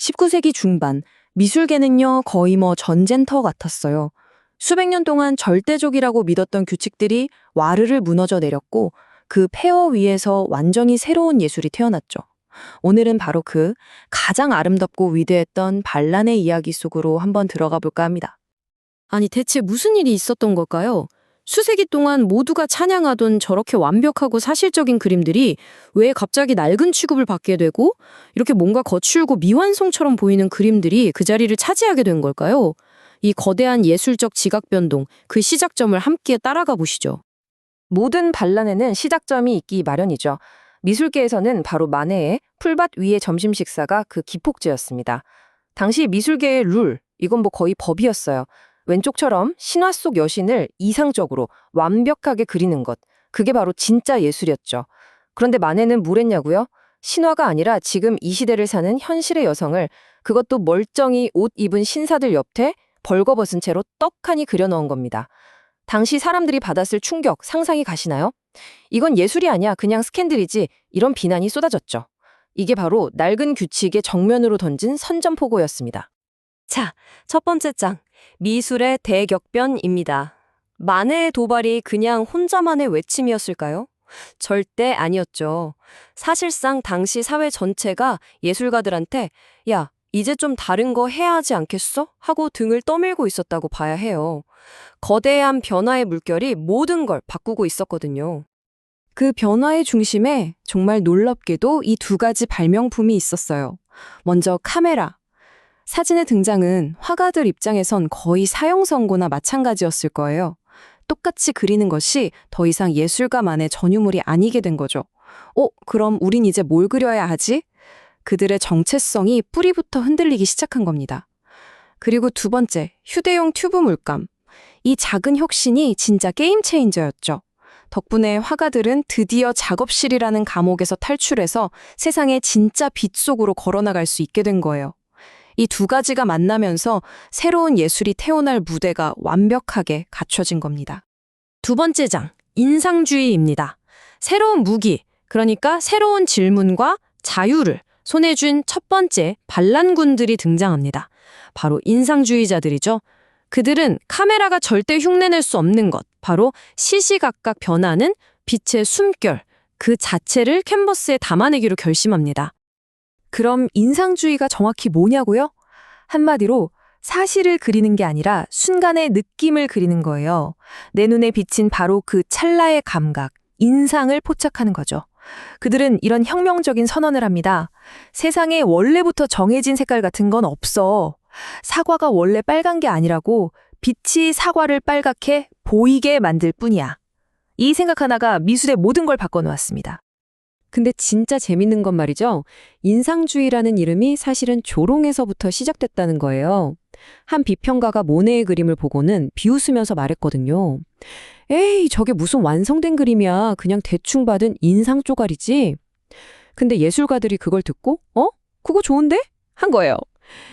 19세기 중반, 미술계는요, 거의 전쟁터 같았어요. 수백 년 동안 절대적이라고 믿었던 규칙들이 와르르 무너져 내렸고 그 폐허 위에서 완전히 새로운 예술이 태어났죠. 오늘은 바로 그 가장 아름답고 위대했던 반란의 이야기 속으로 한번 들어가 볼까 합니다. 아니, 대체 무슨 일이 있었던 걸까요? 수세기 동안 모두가 찬양하던 저렇게 완벽하고 사실적인 그림들이 왜 갑자기 낡은 취급을 받게 되고 이렇게 뭔가 거칠고 미완성처럼 보이는 그림들이 그 자리를 차지하게 된 걸까요? 이 거대한 예술적 지각 변동, 그 시작점을 함께 따라가 보시죠. 모든 반란에는 시작점이 있기 마련이죠. 미술계에서는 바로 마네의 풀밭 위의 점심 식사가 그 기폭제였습니다. 당시 미술계의 룰, 이건 거의 법이었어요. 왼쪽처럼 신화 속 여신을 이상적으로 완벽하게 그리는 것, 그게 바로 진짜 예술이었죠. 그런데 마네는 뭘 했냐고요? 신화가 아니라 지금 이 시대를 사는 현실의 여성을, 그것도 멀쩡히 옷 입은 신사들 옆에 벌거벗은 채로 떡하니 그려넣은 겁니다. 당시 사람들이 받았을 충격, 상상이 가시나요? 이건 예술이 아니야, 그냥 스캔들이지, 이런 비난이 쏟아졌죠. 이게 바로 낡은 규칙의 정면으로 던진 선전포고였습니다. 자, 첫 번째 장, 미술의 대격변입니다. 마네의 도발이 그냥 혼자만의 외침이었을까요? 절대 아니었죠. 사실상 당시 사회 전체가 예술가들한테 야, 이제 좀 다른 거 해야 하지 않겠어? 하고 등을 떠밀고 있었다고 봐야 해요. 거대한 변화의 물결이 모든 걸 바꾸고 있었거든요. 그 변화의 중심에 정말 놀랍게도 이 두 가지 발명품이 있었어요. 먼저 카메라. 사진의 등장은 화가들 입장에선 거의 사형 선고나 마찬가지였을 거예요. 똑같이 그리는 것이 더 이상 예술가만의 전유물이 아니게 된 거죠. 그럼 우린 이제 뭘 그려야 하지? 그들의 정체성이 뿌리부터 흔들리기 시작한 겁니다. 그리고 두 번째, 휴대용 튜브 물감. 이 작은 혁신이 진짜 게임 체인저였죠. 덕분에 화가들은 드디어 작업실이라는 감옥에서 탈출해서 세상의 진짜 빛 속으로 걸어나갈 수 있게 된 거예요. 이 두 가지가 만나면서 새로운 예술이 태어날 무대가 완벽하게 갖춰진 겁니다. 두 번째 장, 인상주의입니다. 새로운 무기, 그러니까 새로운 질문과 자유를 손에 쥔 첫 번째 반란군들이 등장합니다. 바로 인상주의자들이죠. 그들은 카메라가 절대 흉내낼 수 없는 것, 바로 시시각각 변하는 빛의 숨결, 그 자체를 캔버스에 담아내기로 결심합니다. 그럼 인상주의가 정확히 뭐냐고요? 한마디로 사실을 그리는 게 아니라 순간의 느낌을 그리는 거예요. 내 눈에 비친 바로 그 찰나의 감각, 인상을 포착하는 거죠. 그들은 이런 혁명적인 선언을 합니다. 세상에 원래부터 정해진 색깔 같은 건 없어. 사과가 원래 빨간 게 아니라고 빛이 사과를 빨갛게 보이게 만들 뿐이야. 이 생각 하나가 미술의 모든 걸 바꿔놓았습니다. 근데 진짜 재밌는 건 말이죠. 인상주의라는 이름이 사실은 조롱에서부터 시작됐다는 거예요. 한 비평가가 모네의 그림을 보고는 비웃으면서 말했거든요. 에이, 저게 무슨 완성된 그림이야. 그냥 대충 받은 인상 쪼가리지. 근데 예술가들이 그걸 듣고 그거 좋은데? 한 거예요.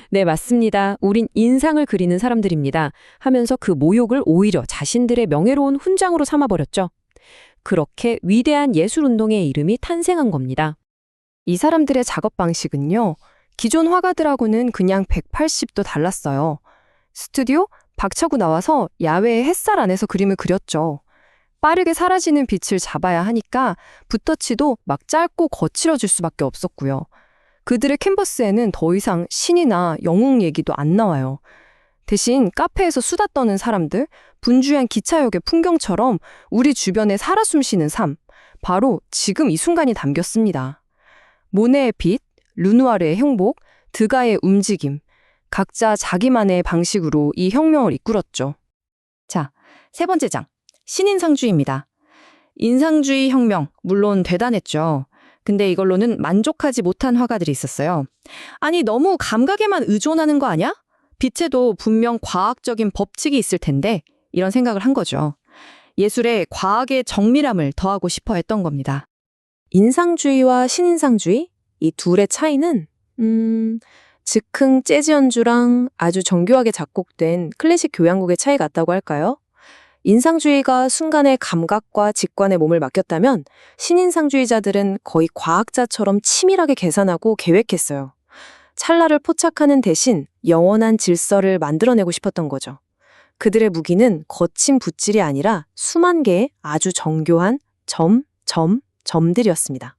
네, 맞습니다. 우린 인상을 그리는 사람들입니다. 하면서 그 모욕을 오히려 자신들의 명예로운 훈장으로 삼아버렸죠. 그렇게 위대한 예술운동의 이름이 탄생한 겁니다. 이 사람들의 작업 방식은요, 기존 화가들하고는 그냥 180도 달랐어요. 스튜디오 박차고 나와서 야외의 햇살 안에서 그림을 그렸죠. 빠르게 사라지는 빛을 잡아야 하니까 붓터치도 막 짧고 거칠어질 수밖에 없었고요. 그들의 캔버스에는 더 이상 신이나 영웅 얘기도 안 나와요. 대신 카페에서 수다 떠는 사람들, 분주한 기차역의 풍경처럼 우리 주변에 살아 숨쉬는 삶, 바로 지금 이 순간이 담겼습니다. 모네의 빛, 르누아르의 행복, 드가의 움직임, 각자 자기만의 방식으로 이 혁명을 이끌었죠. 자, 세 번째 장, 신인상주의입니다. 인상주의 혁명, 물론 대단했죠. 근데 이걸로는 만족하지 못한 화가들이 있었어요. 아니, 너무 감각에만 의존하는 거 아니야? 빛에도 분명 과학적인 법칙이 있을 텐데 이런 생각을 한 거죠. 예술에 과학의 정밀함을 더하고 싶어 했던 겁니다. 인상주의와 신인상주의? 이 둘의 차이는 즉흥 재즈 연주랑 아주 정교하게 작곡된 클래식 교향곡의 차이 같다고 할까요? 인상주의가 순간의 감각과 직관에 몸을 맡겼다면 신인상주의자들은 거의 과학자처럼 치밀하게 계산하고 계획했어요. 찰나를 포착하는 대신 영원한 질서를 만들어내고 싶었던 거죠. 그들의 무기는 거친 붓질이 아니라 수만 개의 아주 정교한 점들이었습니다.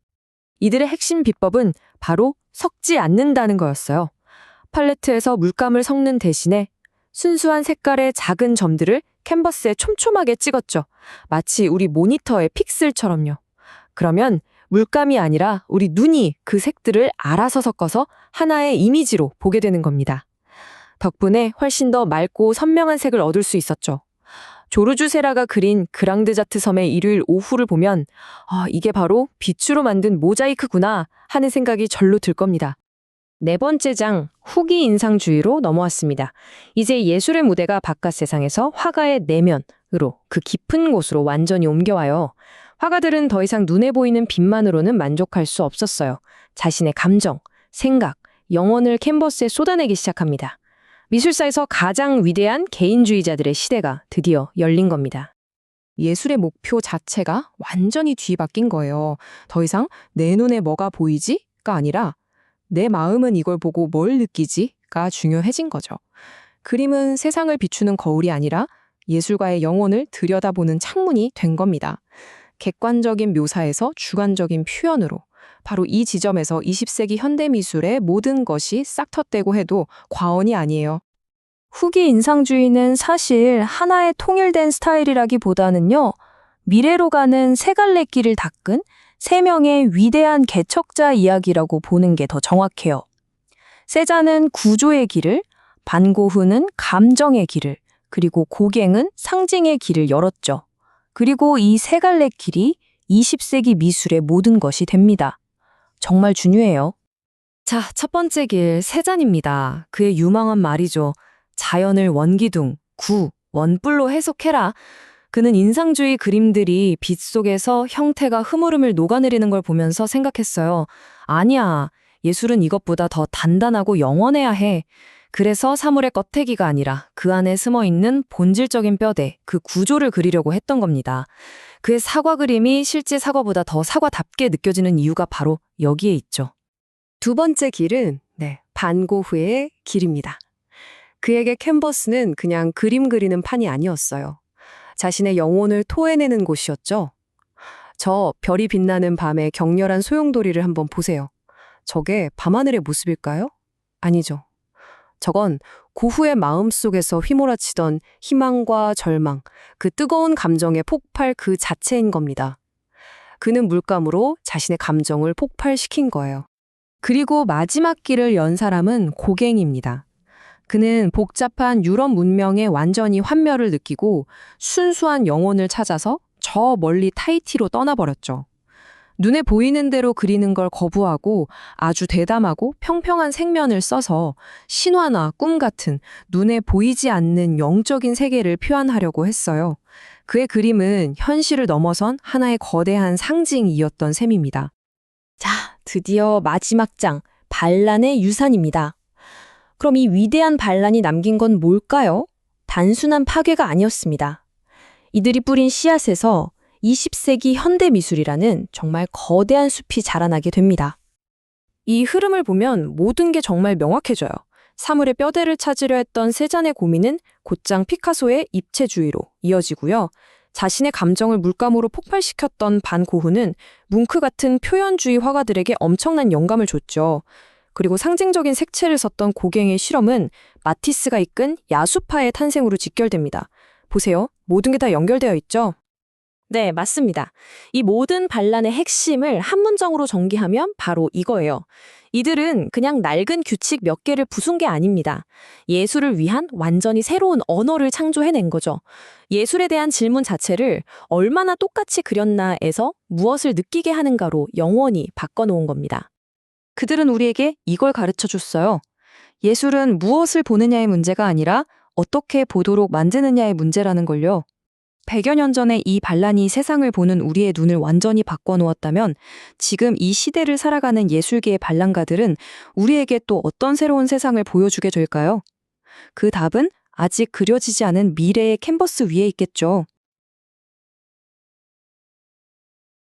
이들의 핵심 비법은 바로 섞지 않는다는 거였어요. 팔레트에서 물감을 섞는 대신에 순수한 색깔의 작은 점들을 캔버스에 촘촘하게 찍었죠. 마치 우리 모니터의 픽셀처럼요. 그러면 물감이 아니라 우리 눈이 그 색들을 알아서 섞어서 하나의 이미지로 보게 되는 겁니다. 덕분에 훨씬 더 맑고 선명한 색을 얻을 수 있었죠. 조르주 세라가 그린 그랑드자트 섬의 일요일 오후를 보면 이게 바로 빛으로 만든 모자이크구나 하는 생각이 절로 들 겁니다. 네 번째 장, 후기 인상주의로 넘어왔습니다. 이제 예술의 무대가 바깥 세상에서 화가의 내면으로 그 깊은 곳으로 완전히 옮겨와요. 화가들은 더 이상 눈에 보이는 빛만으로는 만족할 수 없었어요. 자신의 감정, 생각, 영혼을 캔버스에 쏟아내기 시작합니다. 미술사에서 가장 위대한 개인주의자들의 시대가 드디어 열린 겁니다. 예술의 목표 자체가 완전히 뒤바뀐 거예요. 더 이상 내 눈에 뭐가 보이지?가 아니라 내 마음은 이걸 보고 뭘 느끼지?가 중요해진 거죠. 그림은 세상을 비추는 거울이 아니라 예술가의 영혼을 들여다보는 창문이 된 겁니다. 객관적인 묘사에서 주관적인 표현으로 바로 이 지점에서 20세기 현대미술의 모든 것이 싹텄대고 해도 과언이 아니에요. 후기 인상주의는 사실 하나의 통일된 스타일이라기보다는요, 미래로 가는 세 갈래 길을 닦은 세 명의 위대한 개척자 이야기라고 보는 게 더 정확해요. 세자는 구조의 길을, 반고흐는 감정의 길을, 그리고 고갱은 상징의 길을 열었죠. 그리고 이 세 갈래 길이 20세기 미술의 모든 것이 됩니다. 정말 중요해요. 자, 첫 번째 길, 세잔입니다. 그의 유망한 말이죠. 자연을 원기둥, 원뿔로 해석해라. 그는 인상주의 그림들이 빛 속에서 형태가 흐물음을 녹아내리는 걸 보면서 생각했어요. 아니야, 예술은 이것보다 더 단단하고 영원해야 해. 그래서 사물의 껍데기가 아니라 그 안에 숨어있는 본질적인 뼈대, 그 구조를 그리려고 했던 겁니다. 그의 사과 그림이 실제 사과보다 더 사과답게 느껴지는 이유가 바로 여기에 있죠. 두 번째 길은 반고흐의 길입니다. 그에게 캔버스는 그냥 그림 그리는 판이 아니었어요. 자신의 영혼을 토해내는 곳이었죠. 저 별이 빛나는 밤의 격렬한 소용돌이를 한번 보세요. 저게 밤하늘의 모습일까요? 아니죠. 저건 고흐의 마음속에서 휘몰아치던 희망과 절망, 그 뜨거운 감정의 폭발 그 자체인 겁니다. 그는 물감으로 자신의 감정을 폭발시킨 거예요. 그리고 마지막 길을 연 사람은 고갱입니다. 그는 복잡한 유럽 문명에 완전히 환멸을 느끼고 순수한 영혼을 찾아서 저 멀리 타히티로 떠나버렸죠. 눈에 보이는 대로 그리는 걸 거부하고 아주 대담하고 평평한 색면을 써서 신화나 꿈 같은 눈에 보이지 않는 영적인 세계를 표현하려고 했어요. 그의 그림은 현실을 넘어선 하나의 거대한 상징이었던 셈입니다. 자, 드디어 마지막 장, 반란의 유산입니다. 그럼 이 위대한 반란이 남긴 건 뭘까요? 단순한 파괴가 아니었습니다. 이들이 뿌린 씨앗에서 20세기 현대미술이라는 정말 거대한 숲이 자라나게 됩니다. 이 흐름을 보면 모든 게 정말 명확해져요. 사물의 뼈대를 찾으려 했던 세잔의 고민은 곧장 피카소의 입체주의로 이어지고요. 자신의 감정을 물감으로 폭발시켰던 반 고흐는 뭉크 같은 표현주의 화가들에게 엄청난 영감을 줬죠. 그리고 상징적인 색채를 썼던 고갱의 실험은 마티스가 이끈 야수파의 탄생으로 직결됩니다. 보세요. 모든 게 다 연결되어 있죠? 네, 맞습니다. 이 모든 반란의 핵심을 한 문장으로 정리하면 바로 이거예요. 이들은 그냥 낡은 규칙 몇 개를 부순 게 아닙니다. 예술을 위한 완전히 새로운 언어를 창조해낸 거죠. 예술에 대한 질문 자체를 얼마나 똑같이 그렸나에서 무엇을 느끼게 하는가로 영원히 바꿔놓은 겁니다. 그들은 우리에게 이걸 가르쳐 줬어요. 예술은 무엇을 보느냐의 문제가 아니라 어떻게 보도록 만드느냐의 문제라는 걸요. 100여 년 전에 이 반란이 세상을 보는 우리의 눈을 완전히 바꿔놓았다면 지금 이 시대를 살아가는 예술계의 반란가들은 우리에게 또 어떤 새로운 세상을 보여주게 될까요? 그 답은 아직 그려지지 않은 미래의 캔버스 위에 있겠죠.